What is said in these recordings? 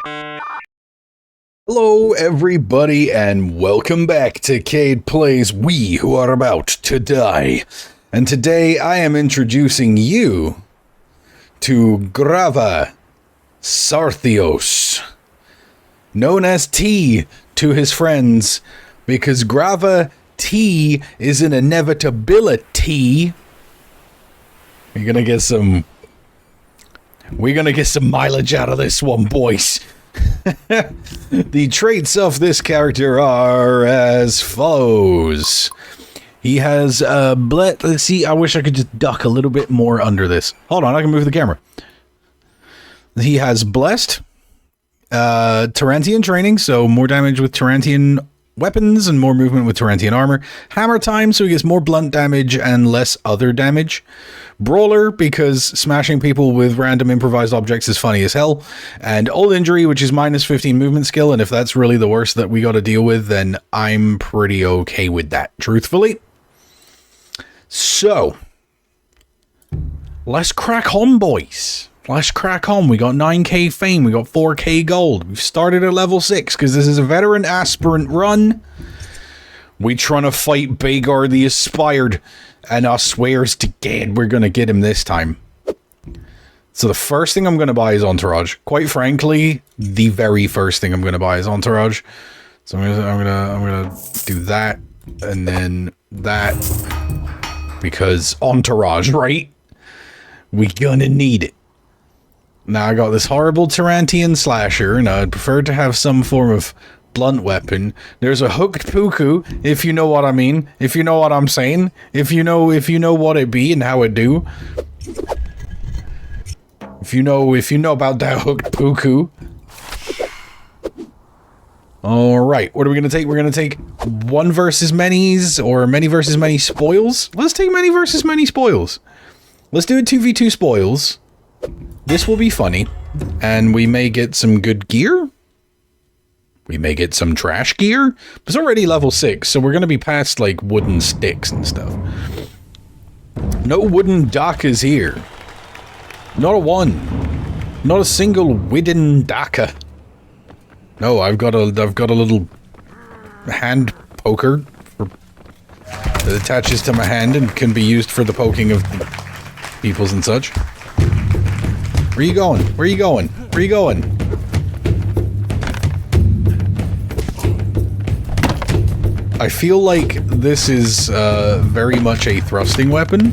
Hello everybody and welcome back to Cade Plays We Who Are About to Die. And today I am introducing you to Grava Sarthios, known as T to his friends, because Grava T is an inevitability. We're gonna get some mileage out of this one, boys. The traits of this character are as follows. He has let's see, I wish I could just duck a little bit more under this. Hold on, I can move the camera. He has blessed, Tarantian training, so more damage with Tarantian weapons and more movement with Tarantian armor. Hammer time, so he gets more blunt damage and less other damage. Brawler, because smashing people with random improvised objects is funny as hell. And old injury, which is minus 15 movement skill, and if that's really the worst that we got to deal with, then I'm pretty okay with that, truthfully. So, let's crack on, boys. Let's crack on. We got 9k fame, we got 4k gold. We've started at level 6, because this is a veteran aspirant run. We trying to fight Baegar The Aspired, and I swears to God, we're gonna get him this time. So the first thing I'm gonna buy is Entourage. Quite frankly, the very first thing I'm gonna buy is Entourage. So I'm gonna do that, and then that, because Entourage, right? We gonna need it. Now I got this horrible Tarantian slasher, and I'd prefer to have some form of blunt weapon. There's a hooked puku, if you know what I mean, if you know what I'm saying, if you know what it be and how it do. If you know about that hooked puku. Alright, what are we gonna take? We're gonna take one versus many's, or many versus many spoils. Let's take many versus many spoils. Let's do it 2v2 spoils. This will be funny, and we may get some good gear. We may get some trash gear. It's already level 6, so we're going to be past, like, wooden sticks and stuff. No wooden dakas here. Not a one. Not a single wooden daka. No, I've got a little hand poker that attaches to my hand and can be used for the poking of peoples and such. Where you going? Where you going? Where you going? I feel like this is very much a thrusting weapon.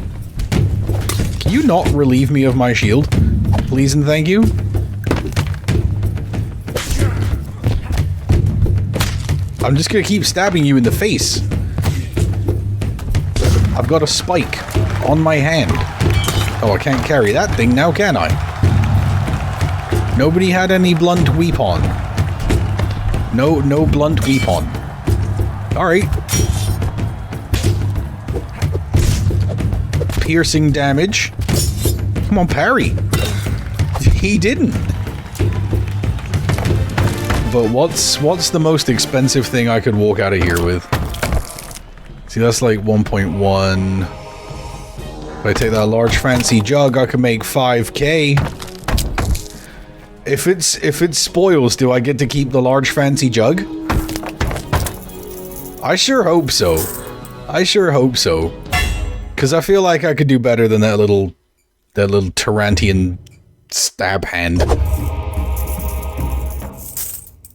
Can you not relieve me of my shield? Please and thank you. I'm just gonna keep stabbing you in the face. I've got a spike on my hand. Oh, I can't carry that thing now, can I? Nobody had any blunt weapon. No blunt weapon. Alright. Piercing damage. Come on, parry. He didn't. But what's the most expensive thing I could walk out of here with? See, that's like 1.1. If I take that large fancy jug, I can make 5k. If it's spoils, do I get to keep the large fancy jug? I sure hope so. I sure hope so. Cause I feel like I could do better than that little Tarantian stab hand.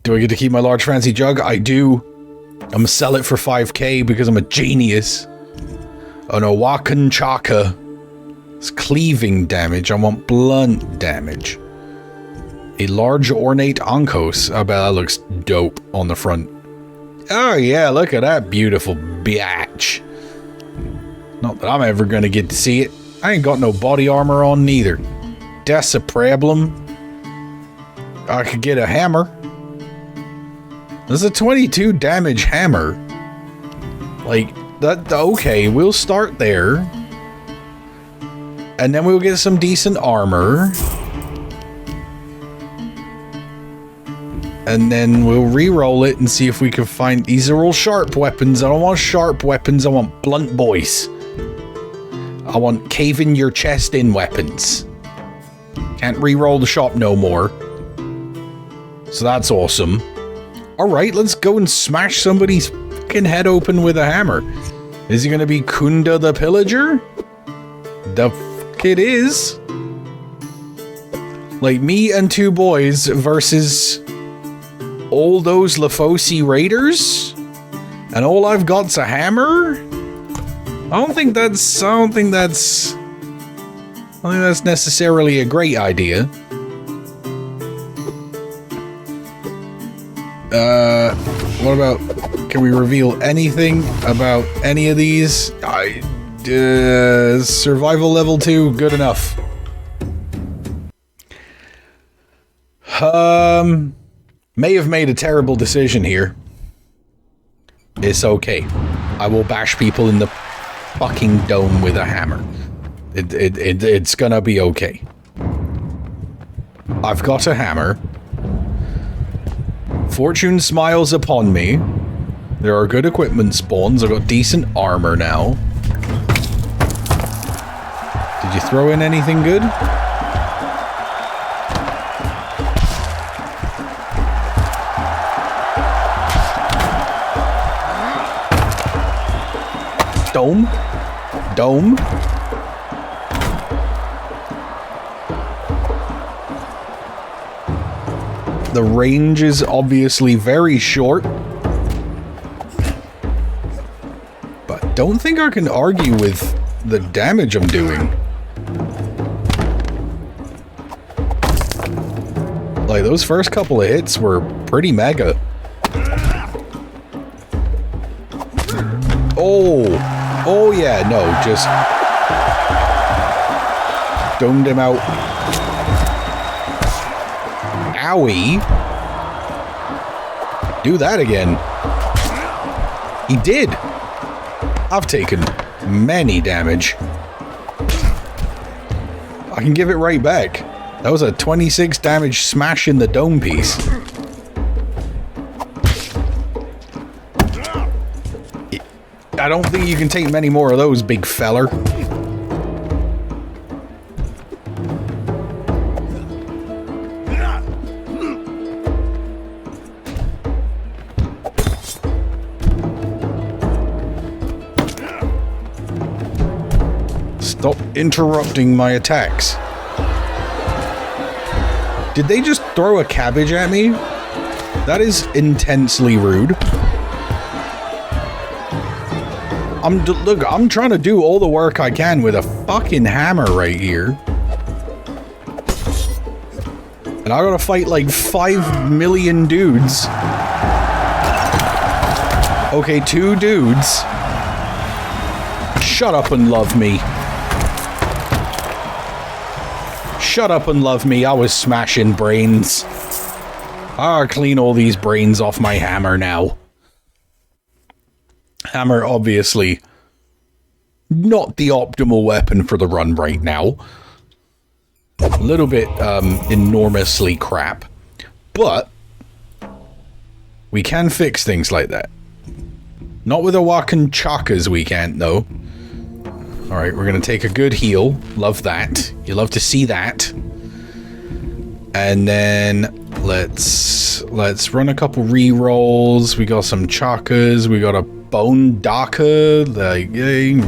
Do I get to keep my large fancy jug? I do. I'm gonna sell it for 5k because I'm a genius. An Owakan Chaka. It's cleaving damage. I want blunt damage. A large ornate Onkos. I bet that looks dope on the front. Oh yeah, look at that beautiful biatch. Not that I'm ever gonna get to see it. I ain't got no body armor on neither. That's a problem. I could get a hammer. There's a 22 damage hammer. Like, that, okay, we'll start there. And then we'll get some decent armor. And then we'll re-roll it and see if we can find... These are all sharp weapons. I don't want sharp weapons. I want blunt boys. I want caving your chest in weapons. Can't re-roll the shop no more. So that's awesome. Alright, let's go and smash somebody's fucking head open with a hammer. Is he gonna be Kunda the Pillager? The fuck it is. Like, me and two boys versus all those Lafosi raiders? And all I've got's a hammer? I don't think that's necessarily a great idea. What about, can we reveal anything about any of these? Survival level 2, good enough. May have made a terrible decision here. It's okay. I will bash people in the fucking dome with a hammer. It's gonna be okay. I've got a hammer. Fortune smiles upon me. There are good equipment spawns. I've got decent armor now. Did you throw in anything good? Dome? Dome? The range is obviously very short. But don't think I can argue with the damage I'm doing. Like, those first couple of hits were pretty mega. Oh yeah, no, just domed him out. Owie. Do that again. He did. I've taken many damage. I can give it right back. That was a 26 damage smash in the dome piece. I don't think you can take many more of those, big feller. Stop interrupting my attacks. Did they just throw a cabbage at me? That is intensely rude. Look, I'm trying to do all the work I can with a fucking hammer right here. And I gotta fight like 5 million dudes. Okay, 2 dudes. Shut up and love me. Shut up and love me. I was smashing brains. I'll clean all these brains off my hammer now. Hammer, obviously, not the optimal weapon for the run right now. A little bit, enormously crap. But we can fix things like that. Not with a walking chakas we can't, though. Alright, we're gonna take a good heal. Love that. You love to see that. And then let's run a couple re-rolls. We got some chakas. We got a bone daka. Like, yeah,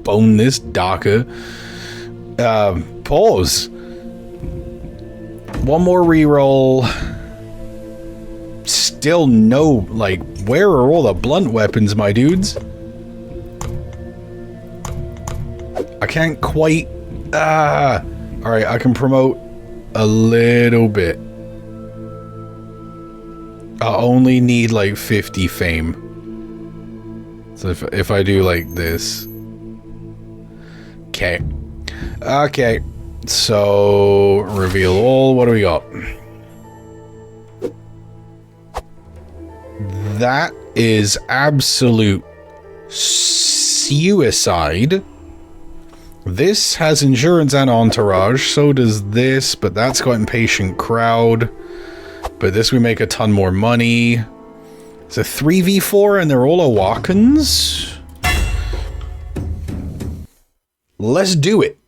bone this daka. Pause. One more re-roll. Still no, like, where are all the blunt weapons, my dudes? I can't quite... Alright, I can promote a little bit. I only need like 50 fame. So if I do like this... Okay. Okay. So, reveal all. What do we got? That is absolute suicide. This has insurance and entourage, so does this, but that's got impatient crowd. But this we make a ton more money. It's a 3v4 and they're all Awakens. Let's do it.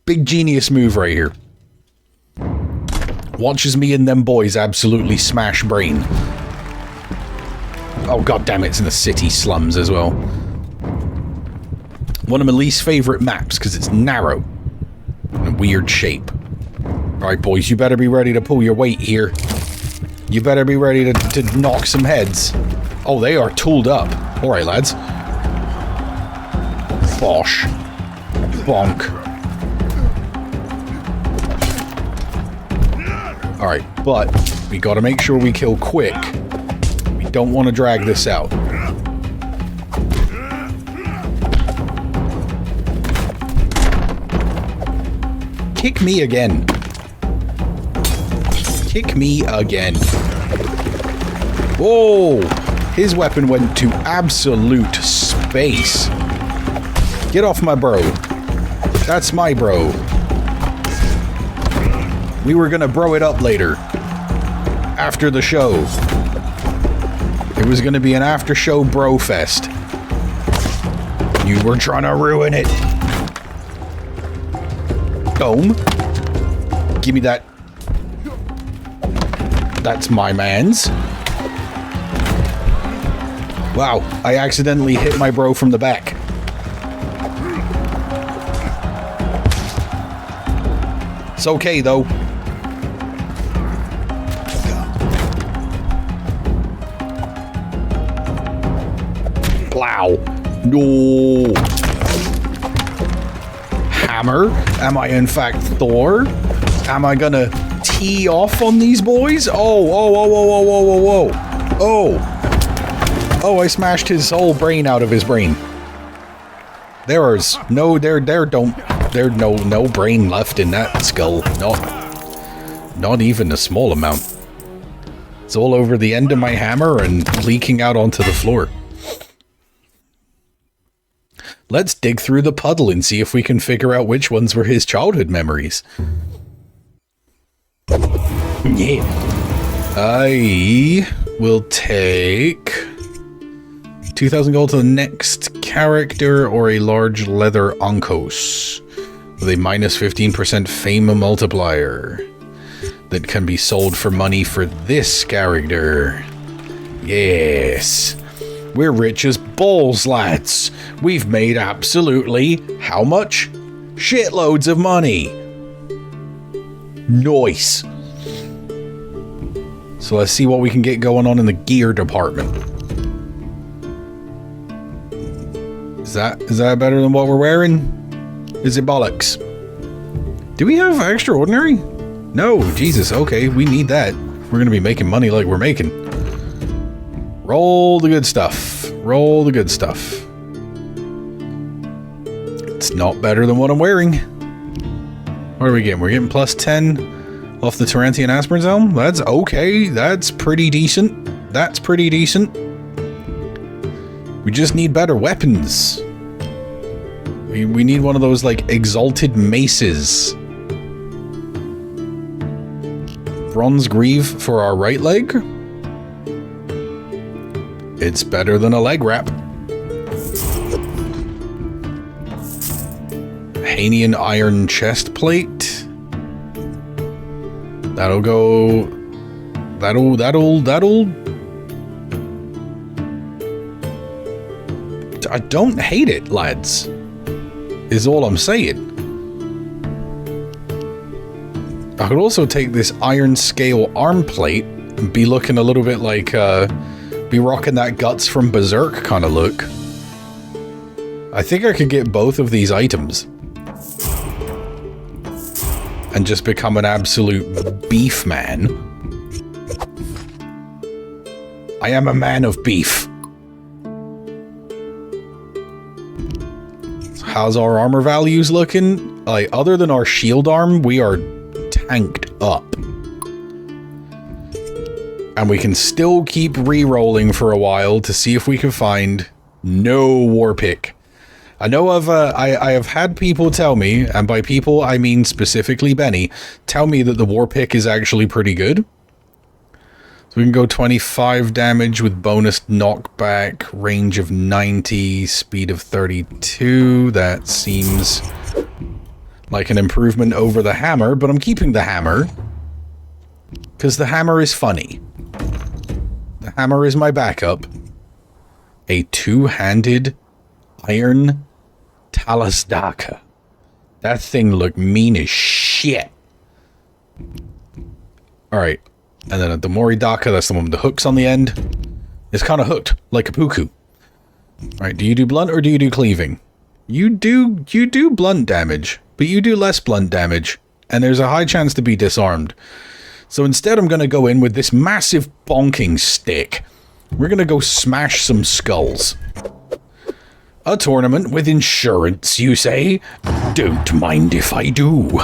Big genius move right here. Watch as me and them boys absolutely smash brain. Oh, god damn it, it's in the city slums as well. One of my least favourite maps, because it's narrow. In a weird shape. Alright, boys, you better be ready to pull your weight here. You better be ready to knock some heads. Oh, they are tooled up. Alright, lads. Bosh. Bonk. Alright, but we gotta make sure we kill quick. We don't want to drag this out. Kick me again. Kick me again. Whoa! His weapon went to absolute space. Get off my bro. That's my bro. We were gonna bro it up later. After the show. It was gonna be an after show bro fest. You were trying to ruin it. Dome. Give me that. That's my man's. Wow, I accidentally hit my bro from the back. It's okay, though. Plow. No. Hammer? Am I in fact Thor? Am I gonna tee off on these boys? Oh. Oh, I smashed his whole brain out of his brain. There's no brain left in that skull. Not even a small amount. It's all over the end of my hammer and leaking out onto the floor. Let's dig through the puddle and see if we can figure out which ones were his childhood memories. Yeah. I will take 2,000 gold to the next character or a large leather onkos with a minus 15% fame multiplier that can be sold for money for this character. Yes. We're rich as balls, lads. We've made absolutely how much? Shitloads of money. Nice. So let's see what we can get going on in the gear department. Is that better than what we're wearing? Is it bollocks? Do we have extraordinary? No, Jesus, okay, we need that. We're gonna be making money like we're making. Roll the good stuff. Roll the good stuff. It's not better than what I'm wearing. What are we getting? We're getting plus 10 off the Tarantian Aspirin Helm? That's okay. That's pretty decent. That's pretty decent. We just need better weapons. We need one of those, like, exalted maces. Bronze Greave for our right leg. It's better than a leg wrap. Hanian iron chest plate. That'll go. That'll. I don't hate it, lads. Is all I'm saying. I could also take this iron scale arm plate and be looking a little bit like, be rocking that Guts from Berserk kind of look. I think I could get both of these items. And just become an absolute beef man. I am a man of beef. So how's our armor values looking? Like, other than our shield arm, we are tanked up. And we can still keep re-rolling for a while to see if we can find no war pick. I know I have had people tell me, and by people I mean specifically Benny, tell me that the war pick is actually pretty good. So we can go 25 damage with bonus knockback, range of 90, speed of 32. That seems like an improvement over the hammer, but I'm keeping the hammer. Because the hammer is funny. The hammer is my backup. A two-handed iron Talasdaka. That thing looked mean as shit. Alright. And then the Moridaka, that's the one with the hooks on the end. It's kind of hooked, like a puku. Alright, do you do blunt or do you do cleaving? You do blunt damage, but you do less blunt damage, and there's a high chance to be disarmed. So instead I'm going to go in with this massive bonking stick. We're going to go smash some skulls. A tournament with insurance, you say? Don't mind if I do.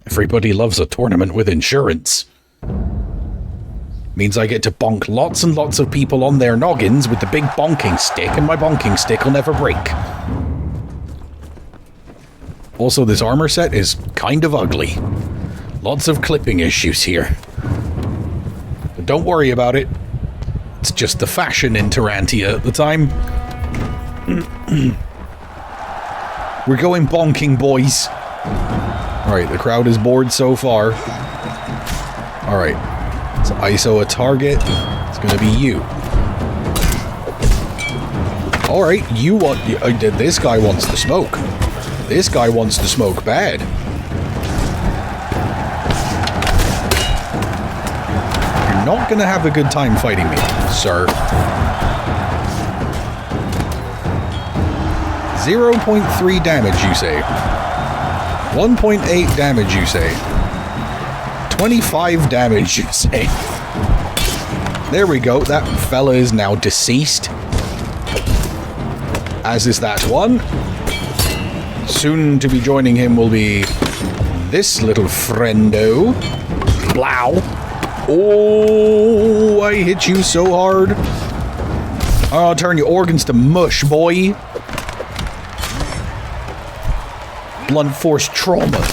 Everybody loves a tournament with insurance. Means I get to bonk lots and lots of people on their noggins with the big bonking stick, and my bonking stick will never break. Also, this armor set is kind of ugly. Lots of clipping issues here. But don't worry about it. It's just the fashion in Tarantia at the time. We're going bonking, boys. Alright, the crowd is bored so far. Alright. So ISO a target. It's gonna be you. Alright, you want... this guy wants to smoke. This guy wants to smoke bad. You're not gonna have a good time fighting me, sir. 0.3 damage, you say. 1.8 damage, you say. 25 damage, you say. There we go. That fella is now deceased. As is that one. Soon to be joining him will be this little friendo. Blow. Oh, I hit you so hard. I'll turn your organs to mush, boy. Blunt force trauma.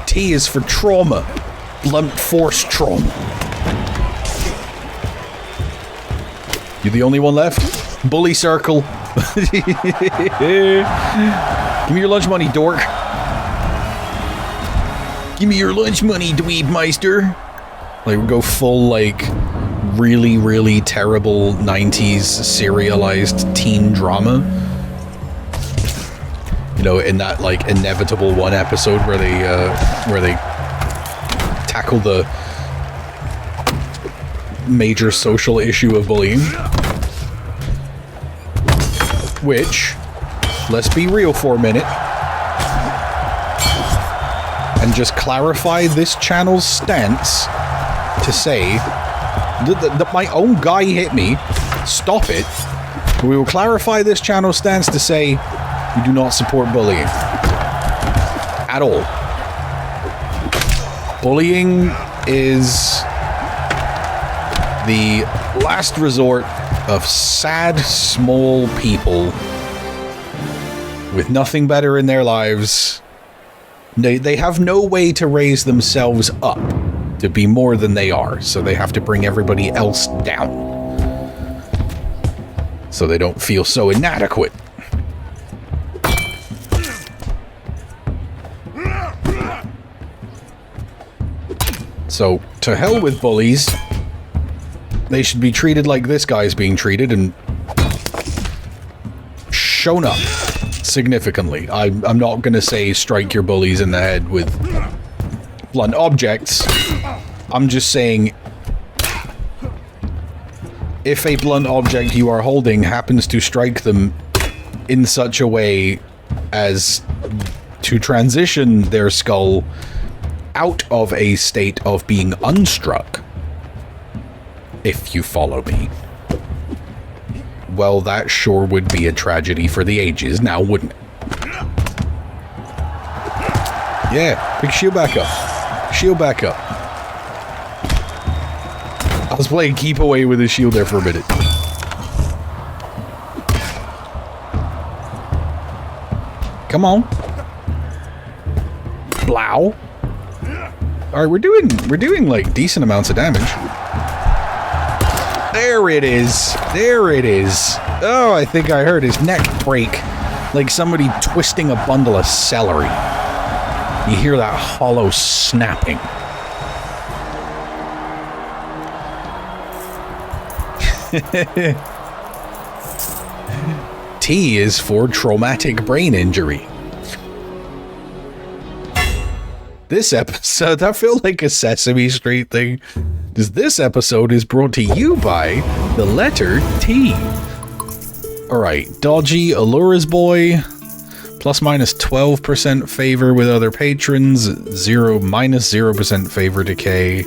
T is for trauma. Blunt force trauma. You the only one left? Bully circle. Give me your lunch money, dork. Give me your lunch money, dweebmeister. Like, we go full, like, really, really terrible 90s serialized teen drama. You know, in that, like, inevitable one episode where they tackle the major social issue of bullying. Which, let's be real for a minute, and just clarify this channel's stance to say that my own guy hit me. Stop it. We will clarify this channel's stance to say we do not support bullying. At all. Bullying is the last resort of sad, small people with nothing better in their lives. They have no way to raise themselves up to be more than they are, so they have to bring everybody else down. So they don't feel so inadequate. So, to hell with bullies. They should be treated like this guy's being treated and shown up significantly. I'm not going to say strike your bullies in the head with blunt objects. I'm just saying if a blunt object you are holding happens to strike them in such a way as to transition their skull out of a state of being unstruck, if you follow me, well, that sure would be a tragedy for the ages, now wouldn't it? Yeah, pick shield back up. Shield back up. I was playing keep away with his shield there for a minute. Come on. Blow. Alright, we're doing like decent amounts of damage. There it is. There it is. Oh, I think I heard his neck break. Like somebody twisting a bundle of celery. You hear that hollow snapping. T is for traumatic brain injury. This episode, I feel like a Sesame Street thing. This episode is brought to you by the letter T. Alright, Dodgy, Allura's Boy, plus minus 12% favor with other patrons, minus 0% favor decay.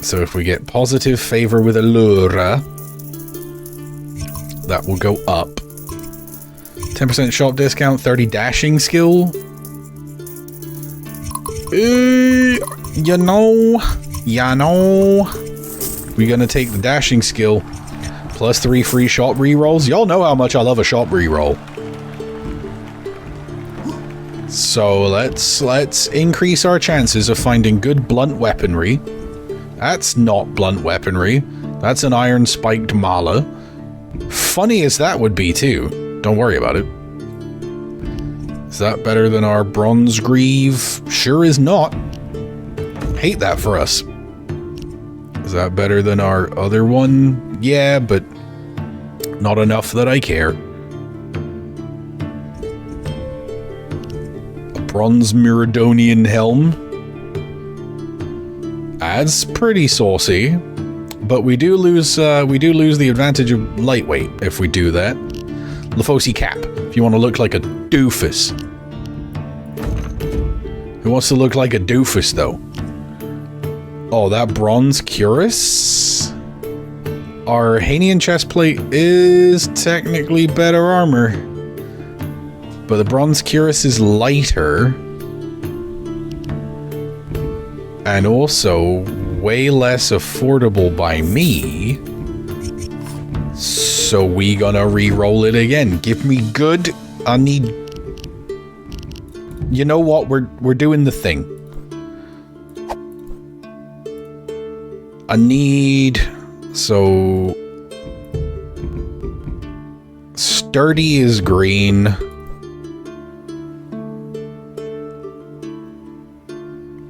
So if we get positive favor with Allura, that will go up. 10% shop discount, 30 dashing skill. You know, we're gonna take the dashing skill. Plus 3 free shop rerolls. Y'all know how much I love a shop reroll. So let's increase our chances of finding good blunt weaponry. That's not blunt weaponry. That's an iron spiked mala. Funny as that would be too. Don't worry about it. Is that better than our bronze greave? Sure is not. Hate that for us. Is that better than our other one? Yeah, but not enough that I care. A bronze Myrmidonian helm. That's pretty saucy, but we do lose the advantage of lightweight if we do that. Lafosi cap, if you want to look like a doofus. Who wants to look like a doofus though? Oh, that bronze cuirass? Our Hanian chestplate is technically better armor, but the bronze cuirass is lighter and also way less affordable by me. So we gonna re-roll it again. Give me good. I need. You know what? We're doing the thing. I need. So sturdy is green.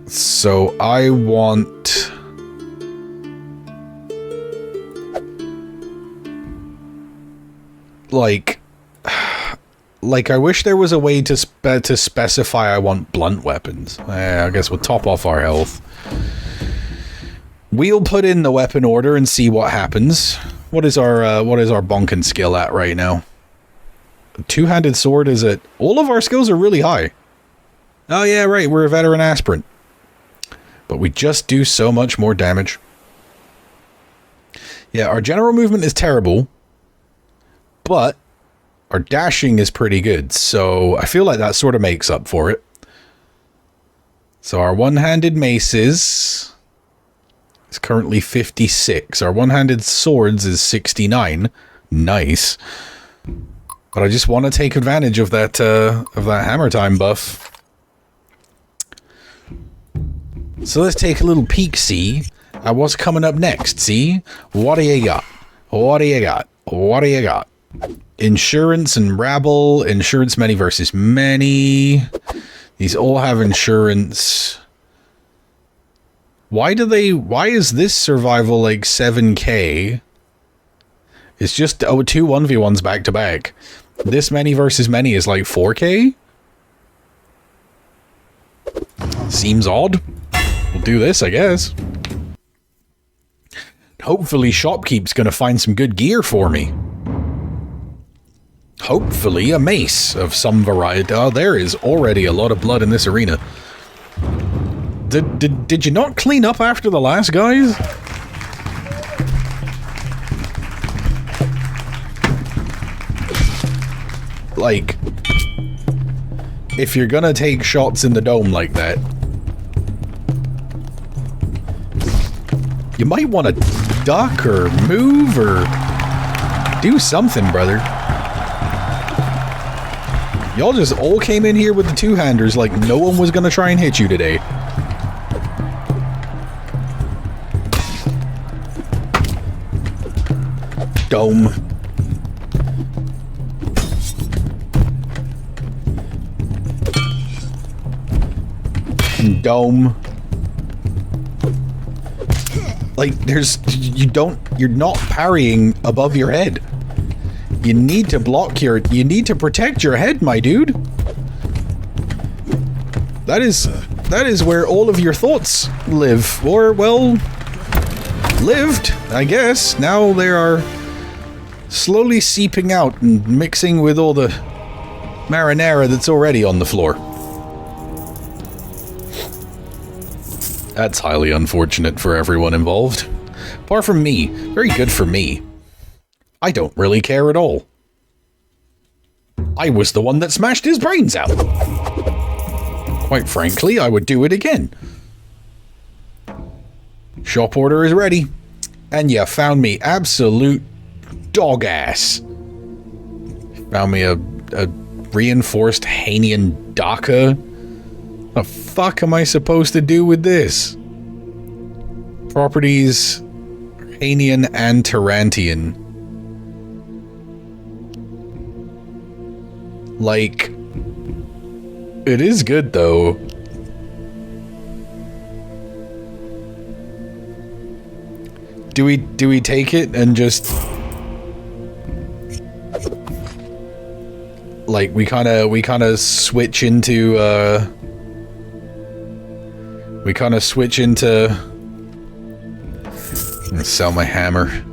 So I want like I wish there was a way to specify I want blunt weapons. I guess we'll top off our health. We'll put in the weapon order and see what happens. What is our bonkin skill at right now? Two-handed sword is at... All of our skills are really high. Oh yeah, right, we're a veteran aspirant. But we just do so much more damage. Yeah, our general movement is terrible. But our dashing is pretty good. So I feel like that sort of makes up for it. So our one-handed maces... It's currently 56. Our one-handed swords is 69. Nice. But I just want to take advantage of that hammer time buff. So let's take a little peek-see at what's coming up next. See? What do you got? What do you got? What do you got? Insurance and rabble. Insurance many versus many. These all have insurance. Why is this survival like 7k? It's just two 1v1s back to back. This many versus many is like 4k? Seems odd. We'll do this, I guess. Hopefully Shopkeep's gonna find some good gear for me. Hopefully a mace of some variety. Oh, there is already a lot of blood in this arena. Did you not clean up after the last guys? Like, if you're gonna take shots in the dome like that, you might want to duck or move or do something, brother. Y'all just all came in here with the two-handers like no one was gonna try and hit you today. Dome. fucking dome. Like, you're not parrying above your head. You need to you need to protect your head, my dude. That is where all of your thoughts live. Or, well, lived, I guess. Now they are slowly seeping out and mixing with all the marinara that's already on the floor. That's highly unfortunate for everyone involved. Apart from me. Very good for me. I don't really care at all. I was the one that smashed his brains out. Quite frankly, I would do it again. Shop order is ready. And you found me absolute dog ass. Found me a reinforced Hanian Daka. What the fuck am I supposed to do with this? Properties, Hanian and Tarantian. Like, it is good though. Do we take it and just like we kind of switch into I'm gonna sell my hammer.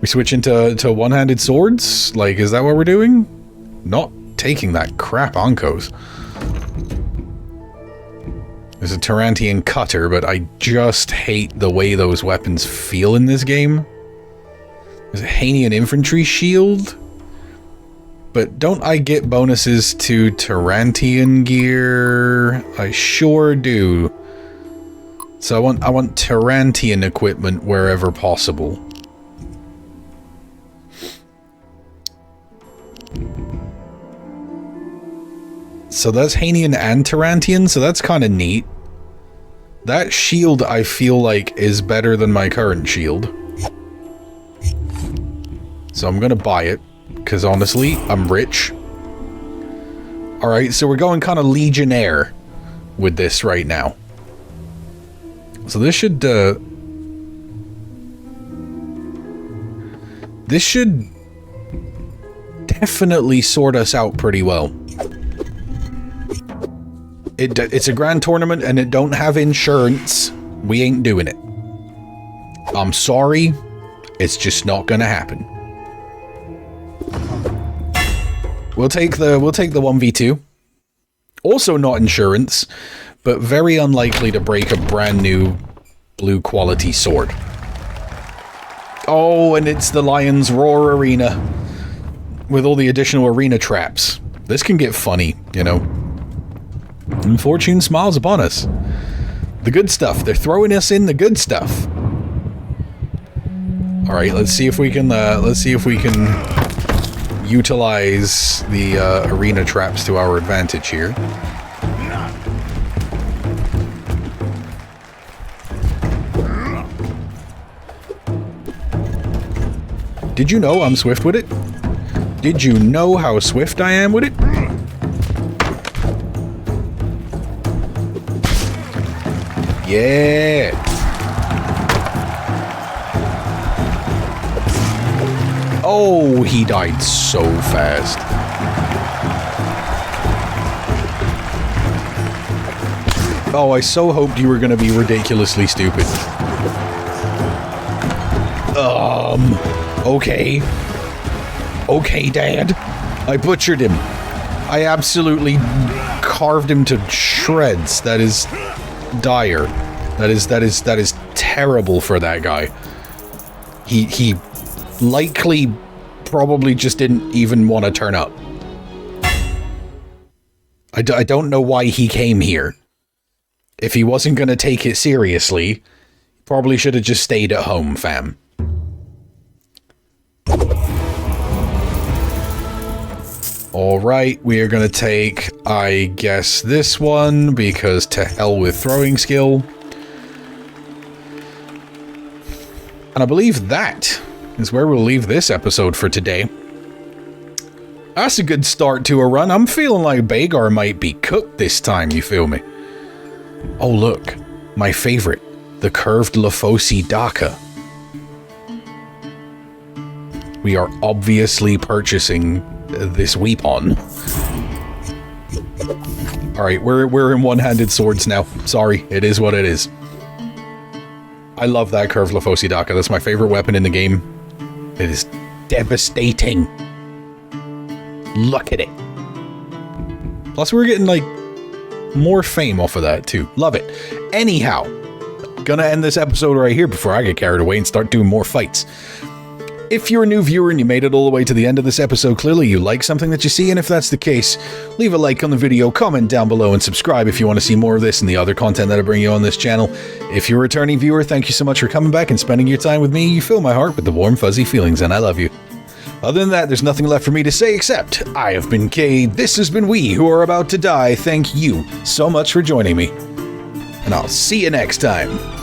We switch into one-handed swords? Like, is that what we're doing? Not taking that crap Onkos. There's a Tarantian cutter, but I just hate the way those weapons feel in this game. There's a Hanian infantry shield. But don't I get bonuses to Tarantian gear? I sure do. So I want Tarantian equipment wherever possible. So that's Hanian and Tarantian, so that's kind of neat. That shield, I feel like, is better than my current shield. So I'm gonna buy it, because honestly, I'm rich. Alright, so we're going kind of Legionnaire with this right now. So this should definitely sort us out pretty well. It's a grand tournament and it don't have insurance. We ain't doing it. I'm sorry. It's just not gonna happen. We'll take the 1v2. Also not insurance, but very unlikely to break a brand new blue quality sword. Oh, and it's the Lion's Roar arena with all the additional arena traps. This can get funny, you know. And fortune smiles upon us. The good stuff. They're throwing us in the good stuff. All right, let's see if we can utilize the arena traps to our advantage here. Did you know I'm swift with it? Did you know how swift I am with it? Yeah. Oh, he died so fast. Oh, I so hoped you were going to be ridiculously stupid. Okay. Okay, Dad. I butchered him. I absolutely carved him to shreds. That is dire. That is terrible for that guy. He likely probably just didn't even want to turn up. I don't know why he came here. If he wasn't going to take it seriously, probably should have just stayed at home, fam. Alright, we are going to take, I guess, this one, because to hell with throwing skill. And I believe that is where we'll leave this episode for today. That's a good start to a run. I'm feeling like Baegar might be cooked this time, you feel me? Oh look, my favorite, the curved Lafosi Daka. We are obviously purchasing this weapon. Alright, we're in one-handed swords now. Sorry, it is what it is. I love that curved Lafosi Daka. That's my favorite weapon in the game. It is devastating. Look at it. Plus we're getting, like, more fame off of that, too. Love it. Anyhow, gonna end this episode right here before I get carried away and start doing more fights. If you're a new viewer and you made it all the way to the end of this episode, clearly you like something that you see, and if that's the case, leave a like on the video, comment down below, and subscribe if you want to see more of this and the other content that I bring you on this channel. If you're a returning viewer, thank you so much for coming back and spending your time with me. You fill my heart with the warm, fuzzy feelings, and I love you. Other than that, there's nothing left for me to say except, I have been Cade, this has been We Who Are About to Die, thank you so much for joining me, and I'll see you next time.